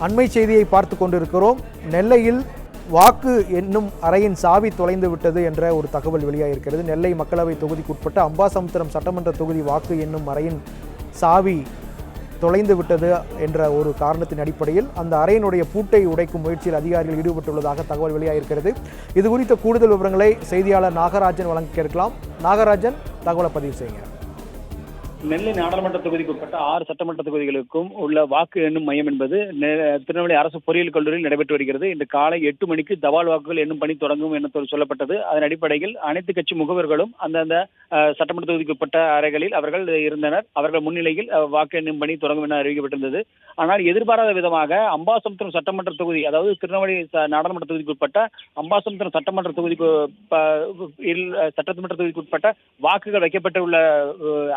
அண்மை செய்தியை பார்த்து கொண்டிருக்கிறோம். நெல்லையில் வாக்கு என்னும் அறையின் சாவி தொலைந்து விட்டது என்ற ஒரு தகவல் வெளியாகிருக்கிறது. நெல்லை மக்களவை தொகுதிக்குட்பட்ட அம்பாசமுத்திரம் சட்டமன்ற தொகுதி வாக்கு என்னும் அறையின் சாவி தொலைந்து விட்டது என்ற ஒரு காரணத்தின் அடிப்படையில் அந்த அறையினுடைய பூட்டை உடைக்கும் முயற்சியில் அதிகாரிகள் ஈடுபட்டுள்ளதாக தகவல் வெளியாகிருக்கிறது. இது குறித்த கூடுதல் விவரங்களை செய்தியாளர் நாகராஜன் வழங்க கேட்கலாம். நாகராஜன், தகவலை பதிவு செய்யுங்க. நெல்லை நாடாளுமன்ற தொகுதிக்கு உட்பட்ட 6 சட்டமன்ற தொகுதிகளுக்கும் உள்ள வாக்கு எண்ணும் மையம் என்பது திருநெல்வேலி அரசு பொறியியல் கல்லூரியில் நடைபெற்று வருகிறது. இன்று காலை 8 மணிக்கு தபால் வாக்குகள் எண்ணும் பணி தொடங்கும் என சொல்லப்பட்டது. அதன் அடிப்படையில் அனைத்து கட்சி முகவர்களும் அந்தந்த சட்டமன்ற தொகுதிக்கு உட்பட்ட அறைகளில் அவர்கள் இருந்தனர். அவர்கள் முன்னிலையில் வாக்கு எண்ணும் பணி தொடங்கும் என அறிவிக்கப்பட்டிருந்தது. ஆனால் எதிர்பாராத விதமாக அம்பாசமுத்திரம் சட்டமன்ற தொகுதி, அதாவது திருநெல்வேலி நாடாளுமன்ற தொகுதிக்கு உட்பட்ட அம்பாசமுத்திரம் சட்டமன்ற தொகுதிக்கு உட்பட்ட வாக்குகள் வைக்கப்பட்டுள்ள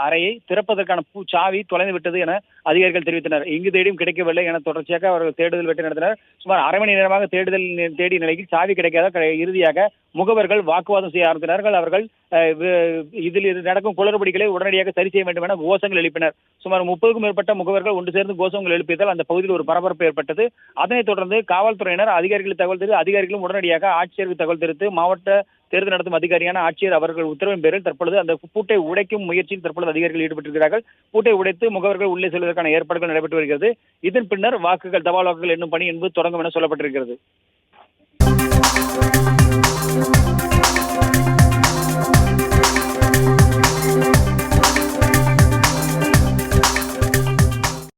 அறையை திறப்பதற்கான சாவி தொலைந்து விட்டது என அதிகாரிகள் தெரிவித்தனர். இங்கு தேடியும் கிடைக்கவில்லை என தொடர்ச்சியாக அவர்கள் தேடுதல் வேட்டை நடத்தினர். சுமார் அரை மணி நேரமாக தேடிய நிலையில் சாவி கிடைக்காத இறுதியாக முகவர்கள் வாக்குவாதம் செய்ய ஆரம்பித்தார்கள். அவர்கள் இதில் நடக்கும் குளறுபடிகளை உடனடியாக சரி செய்ய வேண்டும் என கோஷங்கள் எழுப்பினர். சுமார் 30க்கும் மேற்பட்ட முகவர்கள் ஒன்று சேர்ந்து கோஷங்கள் எழுப்பியதால் அந்த பகுதியில் ஒரு பரபரப்பு ஏற்பட்டது. அதனைத் தொடர்ந்து காவல்துறையினர் அதிகாரிகளுக்கு தகவல் தெரிவித்து அதிகாரிகளும் உடனடியாக ஆட்சியருக்கு தகவல் தெரிவித்து மாவட்ட தேர்தல் நடத்தும் அதிகாரியான ஆட்சியர் அவர்கள் உத்தரவின் பேரில் தற்பொழுது அந்த பூட்டை உடைக்கும் முயற்சியில் தற்பொழுது அதிகாரிகள் ஈடுபட்டிருக்கிறார்கள். பூட்டை உடைத்து முகவர்கள் உள்ளே செல்வதற்கான ஏற்பாடுகள் நடைபெற்று வருகிறது. இதன் பின்னர் தபால் வாக்குகள் என்னும் பணி என்பது தொடங்கும் என சொல்லப்பட்டிருக்கிறது.